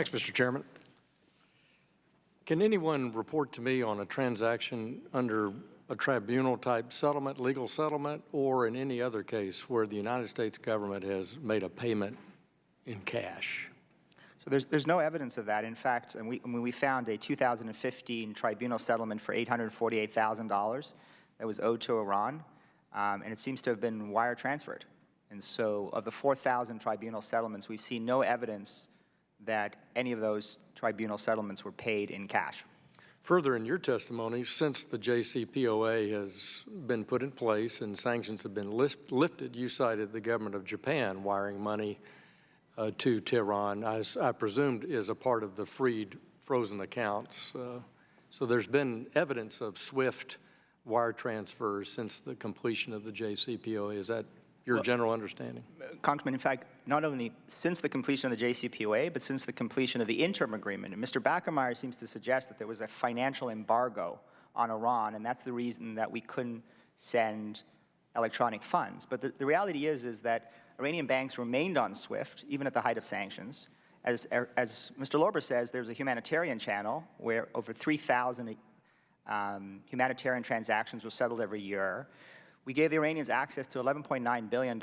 Thanks, Mr. Chairman. Can anyone report to me on a transaction under a tribunal-type settlement, legal settlement, or in any other case where the United States government has made a payment in cash? So there's no evidence of that. In fact, we found a 2015 tribunal settlement for $848,000 that was owed to Iran, and it seems to have been wire transferred. And so of the 4,000 tribunal settlements, we've seen no evidence that any of those tribunal settlements were paid in cash. Further, in your testimony, since the JCPOA has been put in place and sanctions have been lifted, you cited the government of Japan wiring money to Tehran, as I presumed is a part of the freed frozen accounts. So there's been evidence of swift wire transfers since the completion of the JCPOA. Is that your general understanding? Congressman, in fact, not only since the completion of the JCPOA, but since the completion of the interim agreement. And Mr. Backermeyer seems to suggest that there was a financial embargo on Iran, and that's the reason that we couldn't send electronic funds. But the reality is that Iranian banks remained on SWIFT, even at the height of sanctions. As Mr. Lorber says, there's a humanitarian channel where over 3,000 humanitarian transactions were settled every year. We gave the Iranians access to $11.9 billion,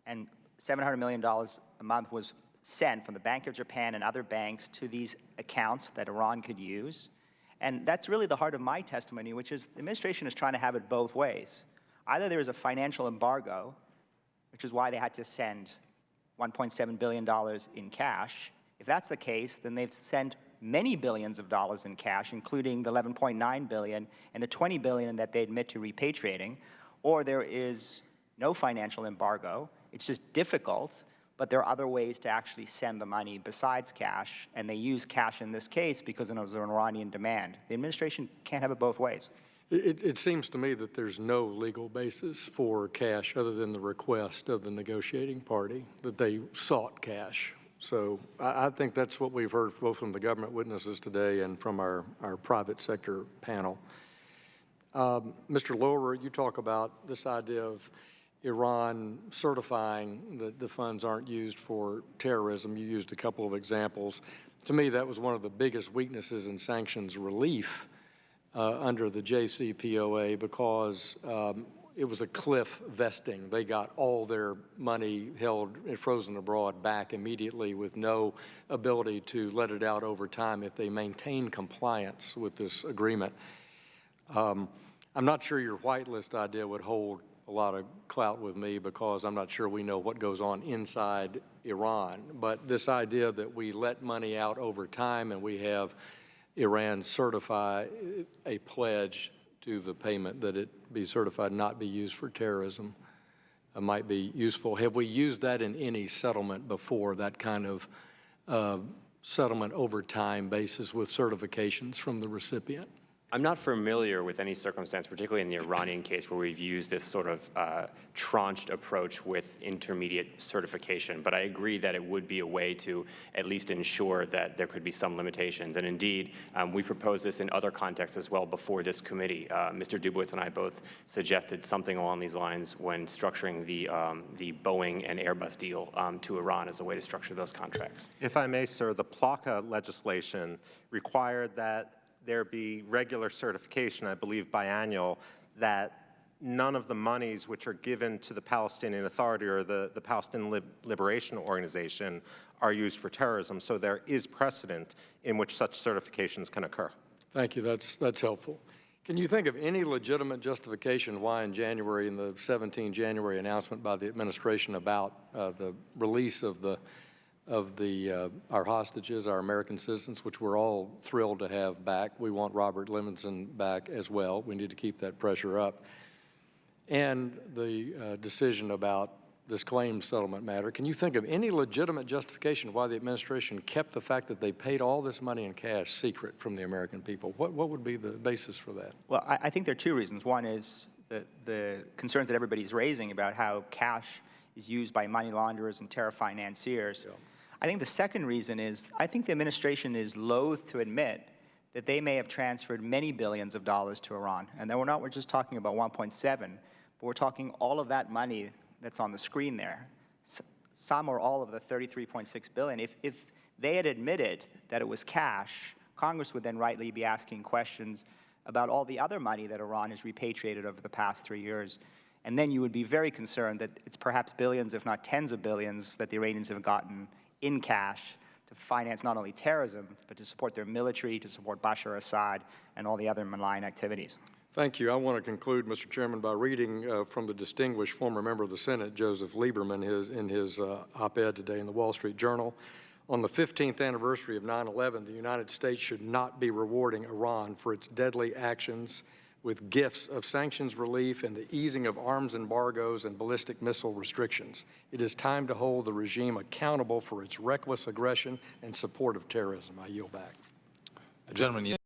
and $700 million a month was sent from the Bank of Japan and other banks to these accounts that Iran could use. And that's really the heart of my testimony, which is the administration is trying to have it both ways. Either there is a financial embargo, which is why they had to send $1.7 billion in cash. If that's the case, then they've sent many billions of dollars in cash, including the $11.9 billion and the $20 billion that they admit to repatriating, or there is no financial embargo. It's just difficult, but there are other ways to actually send the money besides cash, and they use cash in this case because it was an Iranian demand. The administration can't have it both ways. It seems to me that there's no legal basis for cash other than the request of the negotiating party, that they sought cash. So I think that's what we've heard both from the government witnesses today and from our private sector panel. Mr. Lower, you talk about this idea of Iran certifying that the funds aren't used for terrorism. You used a couple of examples. To me, that was one of the biggest weaknesses in sanctions relief under the JCPOA because it was a cliff vesting. They got all their money held frozen abroad back immediately with no ability to let it out over time if they maintain compliance with this agreement. I'm not sure your whitelist idea would hold a lot of clout with me because I'm not sure we know what goes on inside Iran. But this idea that we let money out over time and we have Iran certify a pledge to the payment that it be certified not be used for terrorism might be useful. Have we used that in any settlement before, that kind of settlement over time basis with certifications from the recipient? I'm not familiar with any circumstance, particularly in the Iranian case, where we've used this sort of tranched approach with intermediate certification. But I agree that it would be a way to at least ensure that there could be some limitations. And indeed, we proposed this in other contexts as well before this committee. Mr. Dubowitz and I both suggested something along these lines when structuring the Boeing and Airbus deal to Iran as a way to structure those contracts. If I may, sir, the PLACA legislation required that there be regular certification, I believe biannual, that none of the monies which are given to the Palestinian Authority or the Palestinian Liberation Organization are used for terrorism. So there is precedent in which such certifications can occur. Thank you. That's helpful. Can you think of any legitimate justification why in January, in the 17 January announcement by the administration about the release of our hostages, our American citizens, which we're all thrilled to have back. We want Robert Livingston back as well. We need to keep that pressure up. And the decision about this claims settlement matter. Can you think of any legitimate justification why the administration kept the fact that they paid all this money in cash secret from the American people? What would be the basis for that? Well, I think there are two reasons. One is the concerns that everybody's raising about how cash is used by money launderers and terror financiers. Yeah. I think the second reason is I think the administration is loath to admit that they may have transferred many billions of dollars to Iran. And then we're just talking about 1.7, but we're talking all of that money that's on the screen there. Some or all of the $33.6 billion. If they had admitted that it was cash, Congress would then rightly be asking questions about all the other money that Iran has repatriated over the past 3 years. And then you would be very concerned that it's perhaps billions, if not tens of billions, that the Iranians have gotten in cash to finance not only terrorism, but to support their military, to support Bashar Assad, and all the other malign activities. Thank you. I want to conclude, Mr. Chairman, by reading from the distinguished former member of the Senate, Joseph Lieberman, in his op-ed today in the Wall Street Journal. On the 15th anniversary of 9/11, the United States should not be rewarding Iran for its deadly actions with gifts of sanctions relief and the easing of arms embargoes and ballistic missile restrictions. It is time to hold the regime accountable for its reckless aggression and support of terrorism. I yield back. Gentlemen,